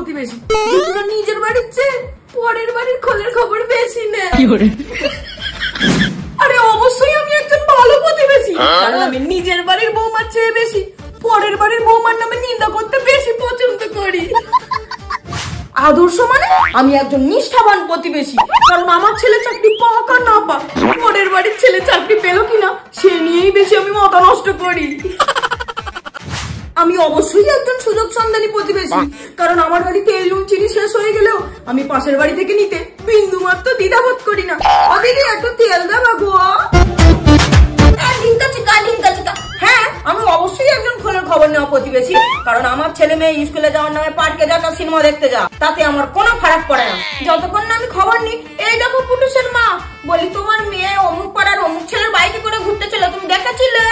প্রতিবেশী, নিজের বাড়ির চেয়ে পরের বাড়ির খোঁজের খবর বেশি না। আরে অবশ্যই আমি একজন ভালো প্রতিবেশী, কারণ আমি নিজের বাড়ির বৌমার চেয়ে বেশি পরের বাড়ির বৌমার নামে নিন্দা করতে বেশি পছন্দ করি। আদর্শ মানে আমি একজন নিষ্ঠাবান প্রতিবেশী, কারণ আমার ছেলে চাকরি পাক আর না পাক, পরের বাড়ির ছেলে চাকরি পেল কিনা সে নিয়েই বেশি আমি মাথা নষ্ট করি। আমি অবশ্যই একজন সুযোগ সন্ধানী প্রতিবেশী, কারণ আমার বাড়িতে তেল নুন চিনি শেষ হয়ে গেলেও আমি পাশের বাড়ি থেকে নিতে বিন্দু মাত্র দ্বিধাবোধ করি না। দিদি একটু তেল দেবা গো। হ্যাঁ, আমি অবশ্যই একজন খোঁজের খবর নেওয়া প্রতিবেশী, কারণ আমার ছেলে মেয়ে স্কুলে যাওয়ার নামে পার্কে যাওয়া সিনেমা দেখতে যা, তাতে আমার কোনো ফারাক পড়ে না, যতক্ষণ না আমি খবর নিই। এই দেখো পুটুসের মা, বলি তোমার মেয়ে অমুক পাড়ার অমুক ছেলের বাইকে করে ঘুরতে চলে, তুমি দেখেছিলে?